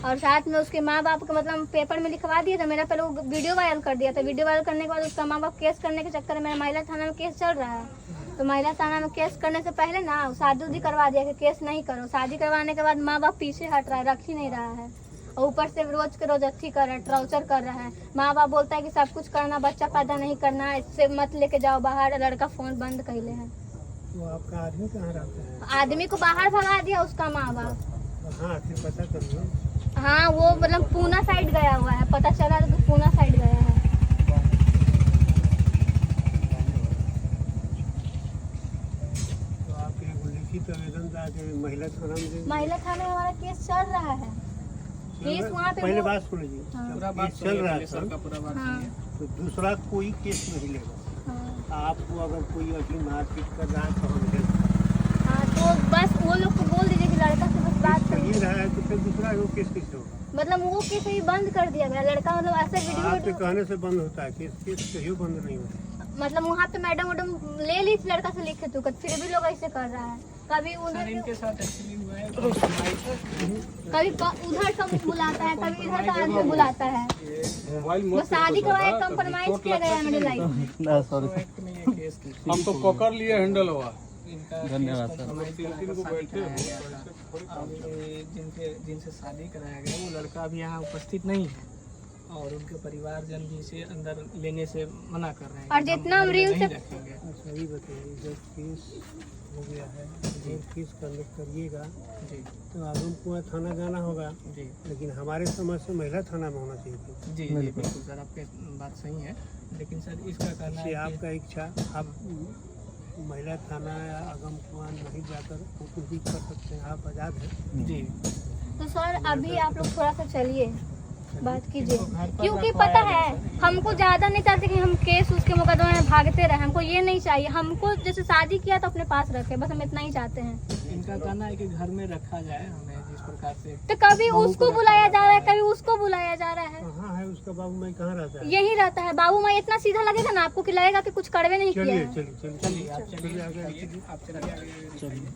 और साथ में उसके माँ बाप को मतलब पेपर में लिखवा दिया था। मेरा पहले वो वीडियो वायरल कर दिया था। वीडियो वायरल करने के बाद उसका माँ बाप केस करने के चक्कर में मेरा महिला थाना में केस चल रहा है। तो महिला थाना में केस करने से पहले ना शादी उदी करवा दिया कि केस नहीं करो। शादी करवाने के बाद माँ बाप पीछे हट रहा है, रख ही नहीं रहा है। और ऊपर से रोज के रोज अच्छी कर रहा है, टॉर्चर कर रहा है। माँ बाप बोलता है कि सब कुछ करना, बच्चा पैदा नहीं करना, इससे मत लेके जाओ बाहर। लड़का फोन बंद कैले है। तो आपका आदमी कहाँ रहता है? आदमी को बाहर भगा दिया उसका माँ बाप। हाँ, फिर पता करिए। हाँ, वो मतलब पूना साइड गया हुआ है, पता चला तो पूना साइड गया है। तो आप एक लिखित आवेदन जाके महिला थाना में महिला थाना में हमारा केस चल रहा है। केस वहाँ पे पहले वो- बात सुनिए। हाँ। जब केस चल रहा था हाँ, तो दूसरा कोई केस नहीं लेगा। हाँ, आपको अगर कोई अभी मारपीट कर रहा है तो हम हेल्प हाँ, तो बस वो लोग को बोल दीजिए कि लड़का से बस बात कर करिए। ही रहा है तो फिर दूसरा वो केस कैसे होगा? मतलब वो केस भी बंद कर दिया गया। लड़का मतलब ऐसे आपके वीडियो कहने से बंद होता है केस कहीं बंद नहीं होता। मतलब वहाँ पे मैडम ले ली थी लड़का से लिखे तो फिर भी लोग ऐसे कर रहा है। कभी उधर इनके साथ एक्चुअली हुआ है कभी उधर का बुलाता है, कभी इधर का आदमी बुलाता है। वो शादी करवाया, कंप्रोमाइज किया गया है मेरे लाइफ में। तो एक्ट नहीं है केस की। हम तो पकड़ लिए हैंडल हुआ। इनका धन्यवाद सर। शादी कराया गया था। अब जिनसे शादी कराया गया वो लड़का अभी यहाँ उपस्थित नहीं है और उनके परिवारजन भी इसे अंदर लेने से मना कर रहे हैं। और जितना हम रील से सही बताइए, जब केस हो गया है जब केस करिएगा जी तो आजमपुर थाना जाना होगा। जी लेकिन हमारे समझ से महिला थाना में होना चाहिए था। जी जी बिल्कुल सर, आपकी बात सही है। लेकिन सर इसका कहना इससे है कि आपका इच्छा आप महिला थाना या आगम कुआं नहीं जाकर कुछ भी कर सकते हैं, आप आज़ाद हैं। जी तो सर अभी आप लोग थोड़ा सा चलिए, बात कीजिए। इनको घर पर क्योंकि रखवाया पता जाए है हमको ज्यादा नहीं चाहते कि हम केस उसके मुकदमे में भागते रहे। हमको ये नहीं चाहिए। हमको जैसे शादी किया तो अपने पास रखे, बस हम इतना ही चाहते हैं। इनका कहना है कि घर में रखा जाए हमें जिस प्रकार से। तो कभी उसको बुलाया जा रहा है, कभी उसको बुलाया जा रहा है। कहाँ है उसका बाबू? मैं कहाँ रहता है? यही रहता है। बाबू माँ इतना सीधा लगेगा ना आपको कि लगेगा कि कुछ कड़वे नहीं किया चलिए है। चलिए चलिए चलिए आप चलिए चलिए आगे आप चलिए आगे चलिए।